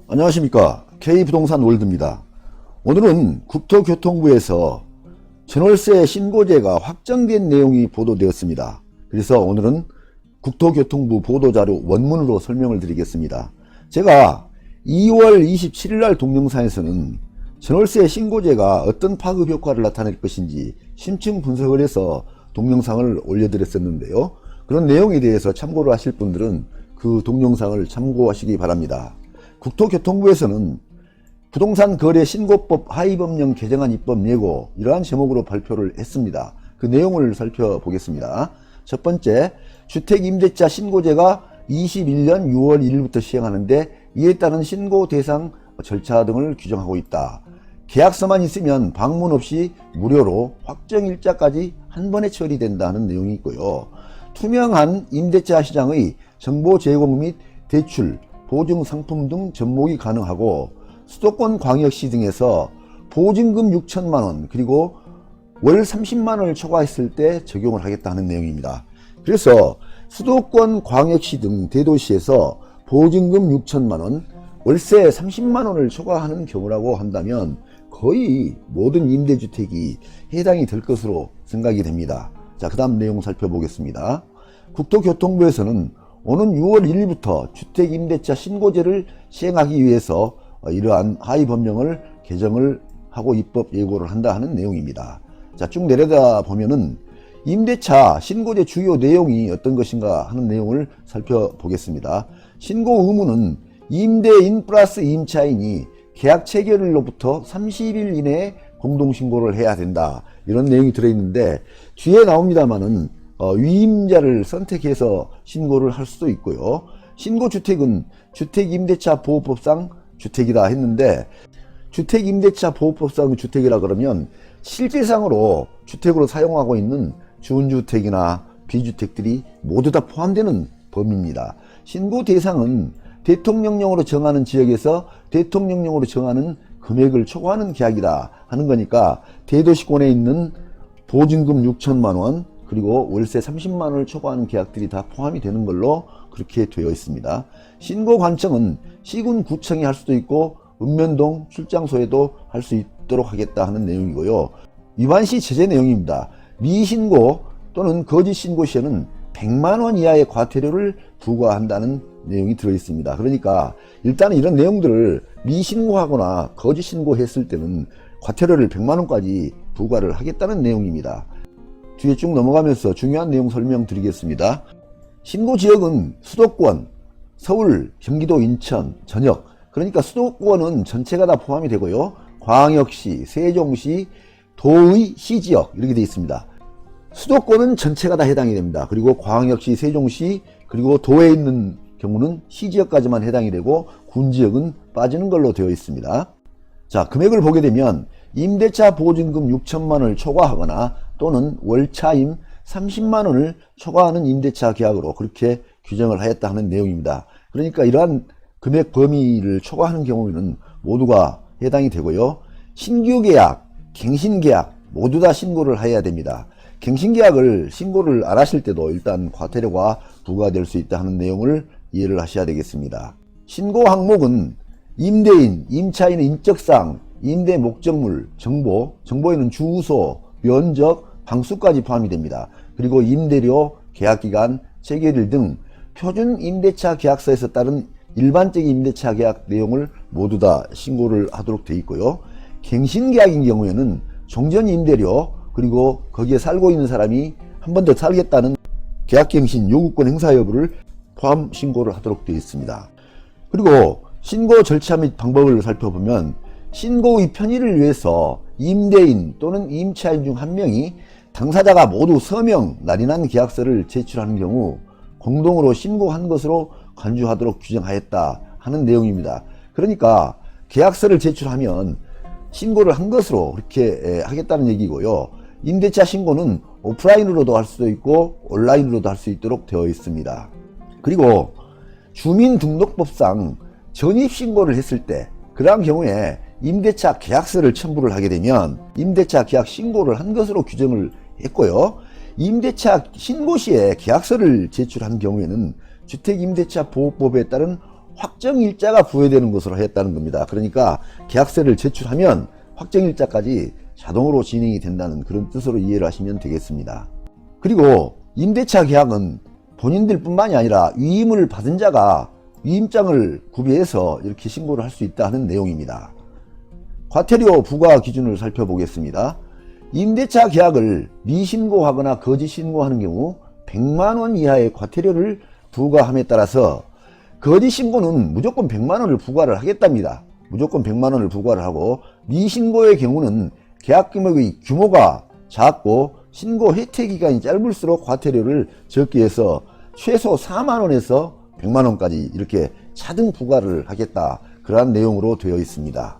안녕하십니까, K부동산 월드입니다. 오늘은 국토교통부에서 전월세 신고제가 확정된 내용이 보도되었습니다. 그래서 오늘은 국토교통부 보도자료 원문으로 설명을 드리겠습니다. 제가 2월 27일 날 동영상에서는 전월세 신고제가 어떤 파급 효과를 나타낼 것인지 심층 분석을 해서 동영상을 올려드렸었는데요. 그런 내용에 대해서 참고를 하실 분들은 그 동영상을 참고하시기 바랍니다. 국토교통부에서는 부동산 거래 신고법 하위법령 개정안 입법 예고, 이러한 제목으로 발표를 했습니다. 그 내용을 살펴보겠습니다. 첫 번째, 주택임대차 신고제가 21년 6월 1일부터 시행하는데 이에 따른 신고 대상 절차 등을 규정하고 있다. 계약서만 있으면 방문 없이 무료로 확정일자까지 한 번에 처리된다는 내용이 있고요. 투명한 임대차 시장의 정보 제공 및 대출, 보증 상품 등 접목이 가능하고 수도권 광역시 등에서 보증금 6천만원 그리고 월 30만원을 초과했을 때 적용을 하겠다는 내용입니다. 그래서 수도권 광역시 등 대도시에서 보증금 6천만원, 월세 30만원을 초과하는 경우라고 한다면 거의 모든 임대주택이 해당이 될 것으로 생각이 됩니다. 자, 그 다음 내용 살펴보겠습니다. 국토교통부에서는 오는 6월 1일부터 주택임대차 신고제를 시행하기 위해서 이러한 하위법령을 개정을 하고 입법 예고를 한다 하는 내용입니다. 자, 쭉 내려다 보면은 임대차 신고제 주요 내용이 어떤 것인가 하는 내용을 살펴보겠습니다. 신고 의무는 임대인 플러스 임차인이 계약 체결일로부터 30일 이내에 공동신고를 해야 된다, 이런 내용이 들어있는데 뒤에 나옵니다만은 위임자를 선택해서 신고를 할 수도 있고요. 신고주택은 주택임대차 보호법상 주택이다 했는데, 주택임대차 보호법상 주택이라 그러면 실질상으로 주택으로 사용하고 있는 준주택이나 비주택들이 모두 다 포함되는 범위입니다. 신고 대상은 대통령령으로 정하는 지역에서 대통령령으로 정하는 금액을 초과하는 계약이다 하는 거니까 대도시권에 있는 보증금 6천만원 그리고 월세 30만원을 초과하는 계약들이 다 포함이 되는 걸로 그렇게 되어 있습니다. 신고 관청은 시군구청이 할 수도 있고 읍면동 출장소에도 할 수 있도록 하겠다 하는 내용이고요. 위반시 제재 내용입니다. 미신고 또는 거짓신고 시에는 100만원 이하의 과태료를 부과한다는 내용이 들어 있습니다. 그러니까 일단은 이런 내용들을 미신고하거나 거짓신고 했을 때는 과태료를 100만원까지 부과를 하겠다는 내용입니다. 뒤에 쭉 넘어가면서 중요한 내용 설명드리겠습니다. 신고지역은 수도권, 서울, 경기도, 인천, 전역, 그러니까 수도권은 전체가 다 포함이 되고요. 광역시, 세종시, 도의, 시지역 이렇게 되어 있습니다. 수도권은 전체가 다 해당이 됩니다. 그리고 광역시, 세종시, 그리고 도에 있는 경우는 시지역까지만 해당이 되고 군지역은 빠지는 걸로 되어 있습니다. 자, 금액을 보게 되면 임대차 보증금 6천만원을 초과하거나 또는 월차임 30만원을 초과하는 임대차 계약으로 그렇게 규정을 하였다 하는 내용입니다. 그러니까 이러한 금액 범위를 초과하는 경우에는 모두가 해당이 되고요. 신규 계약, 갱신 계약 모두 다 신고를 해야 됩니다. 갱신 계약을 신고를 안 하실 때도 일단 과태료가 부과될 수 있다 하는 내용을 이해를 하셔야 되겠습니다. 신고 항목은 임대인, 임차인의 인적사항, 임대 목적물, 정보에는 주소, 면적, 방수까지 포함이 됩니다. 그리고 임대료, 계약기간, 체결일 등 표준 임대차 계약서에서 따른 일반적인 임대차 계약 내용을 모두 다 신고를 하도록 되어 있고요. 갱신계약인 경우에는 종전 임대료 그리고 거기에 살고 있는 사람이 한 번 더 살겠다는 계약갱신 요구권 행사 여부를 포함 신고를 하도록 되어 있습니다. 그리고 신고 절차 및 방법을 살펴보면 신고의 편의를 위해서 임대인 또는 임차인 중 한 명이 당사자가 모두 서명, 날인한 계약서를 제출하는 경우 공동으로 신고한 것으로 간주하도록 규정하였다 하는 내용입니다. 그러니까 계약서를 제출하면 신고를 한 것으로 그렇게 하겠다는 얘기고요. 임대차 신고는 오프라인으로도 할 수도 있고 온라인으로도 할 수 있도록 되어 있습니다. 그리고 주민등록법상 전입신고를 했을 때 그러한 경우에 임대차 계약서를 첨부를 하게 되면 임대차 계약 신고를 한 것으로 규정을 했고요. 임대차 신고 시에 계약서를 제출한 경우에는 주택임대차 보호법에 따른 확정일자가 부여되는 것으로 했다는 겁니다. 그러니까 계약서를 제출하면 확정일자까지 자동으로 진행이 된다는 그런 뜻으로 이해를 하시면 되겠습니다. 그리고 임대차 계약은 본인들 뿐만이 아니라 위임을 받은 자가 위임장을 구비해서 이렇게 신고를 할 수 있다 하는 내용입니다. 과태료 부과 기준을 살펴보겠습니다. 임대차 계약을 미신고하거나 거짓 신고하는 경우 100만원 이하의 과태료를 부과함에 따라서 거짓 신고는 무조건 100만원을 부과를 하겠답니다. 무조건 100만원을 부과를 하고, 미신고의 경우는 계약 금액의 규모가 작고 신고 혜택 기간이 짧을수록 과태료를 적게 해서 최소 4만원에서 100만원까지 이렇게 차등 부과를 하겠다, 그러한 내용으로 되어 있습니다.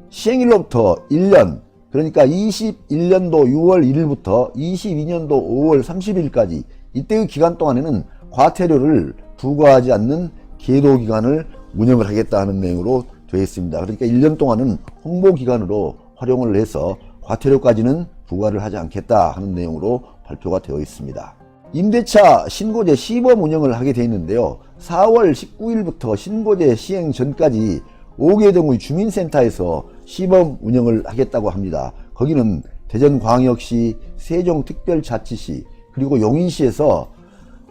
시행일로부터 1년, 그러니까 21년도 6월 1일부터 22년도 5월 30일까지 이때의 기간 동안에는 과태료를 부과하지 않는 계도기간을 운영을 하겠다 하는 내용으로 되어 있습니다. 그러니까 1년 동안은 홍보기간으로 활용을 해서 과태료까지는 부과를 하지 않겠다 하는 내용으로 발표가 되어 있습니다. 임대차 신고제 시범 운영을 하게 되어 있는데요. 4월 19일부터 신고제 시행 전까지 5개 등의 주민센터에서 시범 운영을 하겠다고 합니다. 거기는 대전광역시, 세종특별자치시, 그리고 용인시에서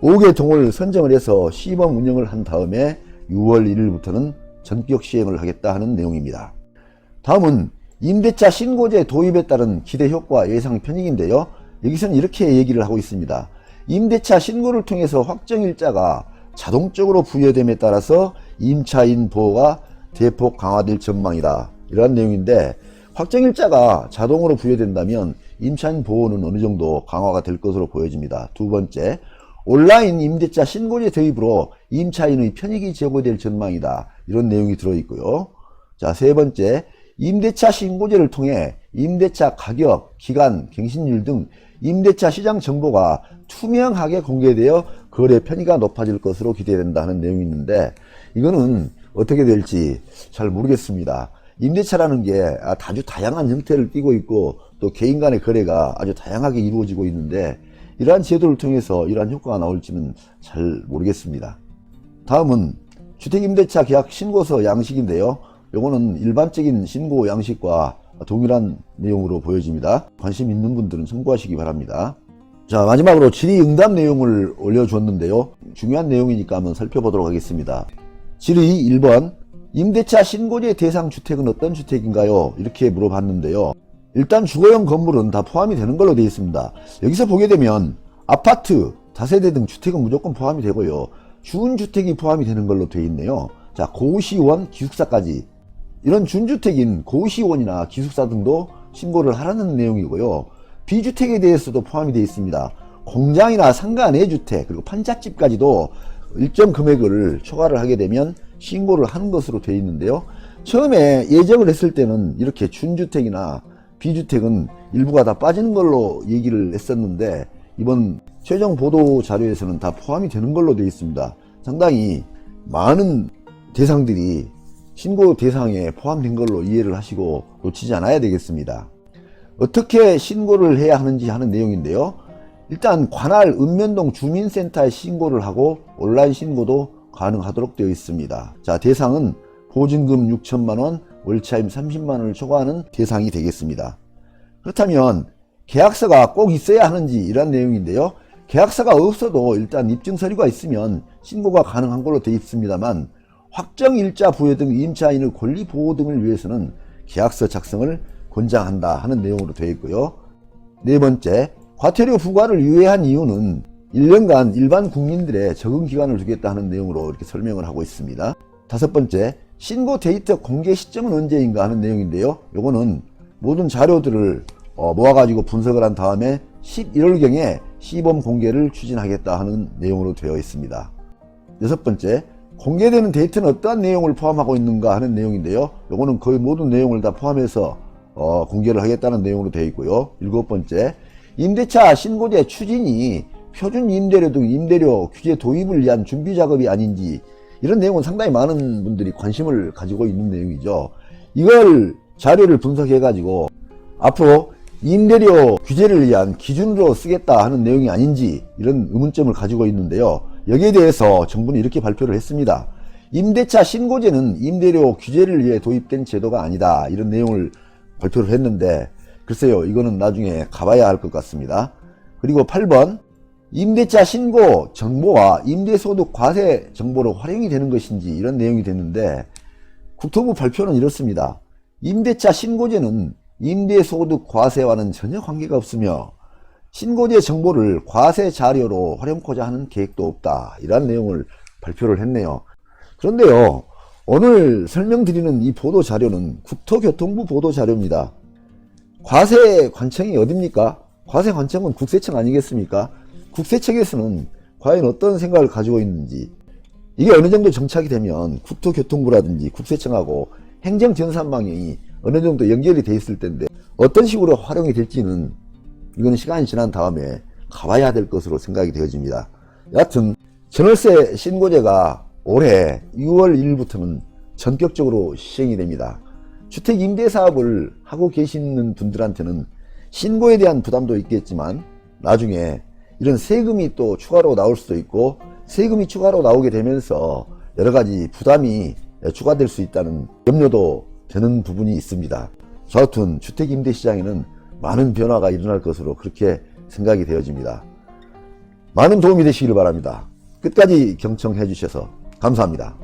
5개 동을 선정을 해서 시범 운영을 한 다음에 6월 1일부터는 전격 시행을 하겠다 하는 내용입니다. 다음은 임대차 신고제 도입에 따른 기대 효과 예상 편익인데요. 여기서는 이렇게 얘기를 하고 있습니다. 임대차 신고를 통해서 확정일자가 자동적으로 부여됨에 따라서 임차인 보호가 대폭 강화될 전망이다, 이러한 내용인데, 확정일자가 자동으로 부여된다면 임차인 보호는 어느 정도 강화가 될 것으로 보여집니다. 두 번째, 온라인 임대차 신고제 도입으로 임차인의 편익이 제고될 전망이다, 이런 내용이 들어있고요. 자, 세 번째, 임대차 신고제를 통해 임대차 가격, 기간, 갱신율 등 임대차 시장 정보가 투명하게 공개되어 거래 편의가 높아질 것으로 기대된다는 내용이 있는데, 이거는 어떻게 될지 잘 모르겠습니다. 임대차라는 게 아주 다양한 형태를 띠고 있고, 또 개인 간의 거래가 아주 다양하게 이루어지고 있는데, 이러한 제도를 통해서 이러한 효과가 나올지는 잘 모르겠습니다. 다음은 주택임대차 계약 신고서 양식인데요. 요거는 일반적인 신고 양식과 동일한 내용으로 보여집니다. 관심 있는 분들은 참고하시기 바랍니다. 자, 마지막으로 질의 응답 내용을 올려주었는데요. 중요한 내용이니까 한번 살펴보도록 하겠습니다. 질의 1번, 임대차 신고제 대상 주택은 어떤 주택인가요? 이렇게 물어봤는데요. 일단 주거용 건물은 다 포함이 되는 걸로 되어 있습니다. 여기서 보게 되면 아파트, 다세대 등 주택은 무조건 포함이 되고요. 준주택이 포함이 되는 걸로 되어 있네요. 자, 고시원, 기숙사까지. 이런 준주택인 고시원이나 기숙사 등도 신고를 하라는 내용이고요. 비주택에 대해서도 포함이 되어 있습니다. 공장이나 상가 내 주택, 그리고 판잣집까지도 일정 금액을 초과를 하게 되면 신고를 하는 것으로 되어 있는데요. 처음에 예정을 했을 때는 이렇게 준주택이나 비주택은 일부가 다 빠지는 걸로 얘기를 했었는데, 이번 최종 보도 자료에서는 다 포함이 되는 걸로 되어 있습니다. 상당히 많은 대상들이 신고 대상에 포함된 걸로 이해를 하시고 놓치지 않아야 되겠습니다. 어떻게 신고를 해야 하는지 하는 내용인데요. 일단 관할 읍면동 주민센터에 신고를 하고 온라인 신고도 가능하도록 되어 있습니다. 자, 대상은 보증금 6천만원, 월차임 30만원을 초과하는 대상이 되겠습니다. 그렇다면 계약서가 꼭 있어야 하는지, 이런 내용인데요. 계약서가 없어도 일단 입증 서류가 있으면 신고가 가능한 걸로 되어 있습니다만, 확정일자 부여 등 임차인의 권리 보호 등을 위해서는 계약서 작성을 권장한다 하는 내용으로 되어 있고요. 네 번째, 과태료 부과를 유예한 이유는 1년간 일반 국민들의 적응 기간을 두겠다 하는 내용으로 이렇게 설명을 하고 있습니다. 다섯 번째, 신고 데이터 공개 시점은 언제인가 하는 내용인데요. 요거는 모든 자료들을 모아가지고 분석을 한 다음에 11월경에 시범 공개를 추진하겠다 하는 내용으로 되어 있습니다. 여섯 번째, 공개되는 데이터는 어떠한 내용을 포함하고 있는가 하는 내용인데요. 요거는 거의 모든 내용을 다 포함해서 공개를 하겠다는 내용으로 되어 있고요. 일곱 번째, 임대차 신고제 추진이 표준 임대료 등 임대료 규제 도입을 위한 준비 작업이 아닌지, 이런 내용은 상당히 많은 분들이 관심을 가지고 있는 내용이죠. 이걸 자료를 분석해 가지고 앞으로 임대료 규제를 위한 기준으로 쓰겠다 하는 내용이 아닌지, 이런 의문점을 가지고 있는데요. 여기에 대해서 정부는 이렇게 발표를 했습니다. 임대차 신고제는 임대료 규제를 위해 도입된 제도가 아니다. 이런 내용을 발표를 했는데 글쎄요, 이거는 나중에 가봐야 할 것 같습니다. 그리고 8번, 임대차 신고 정보와 임대소득 과세 정보로 활용이 되는 것인지 이런 내용이 됐는데 국토부 발표는 이렇습니다. 임대차 신고제는 임대소득 과세와는 전혀 관계가 없으며 신고제 정보를 과세 자료로 활용코자 하는 계획도 없다. 이런 내용을 발표를 했네요. 그런데요, 오늘 설명드리는 이 보도자료는 국토교통부 보도자료입니다. 과세 관청이 어딥니까? 과세 관청은 국세청 아니겠습니까? 국세청에서는 과연 어떤 생각을 가지고 있는지, 이게 어느 정도 정착이 되면 국토교통부라든지 국세청하고 행정전산망이 어느 정도 연결이 돼 있을 텐데 어떤 식으로 활용이 될지는 이건 시간이 지난 다음에 가봐야 될 것으로 생각이 되어집니다. 여하튼 전월세 신고제가 올해 6월 1일부터는 전격적으로 시행이 됩니다. 주택 임대 사업을 하고 계시는 분들한테는 신고에 대한 부담도 있겠지만 나중에 이런 세금이 또 추가로 나올 수도 있고 세금이 추가로 나오게 되면서 여러 가지 부담이 추가될 수 있다는 염려도 되는 부분이 있습니다. 저하튼 주택 임대 시장에는 많은 변화가 일어날 것으로 그렇게 생각이 되어집니다. 많은 도움이 되시기를 바랍니다. 끝까지 경청해 주셔서 감사합니다.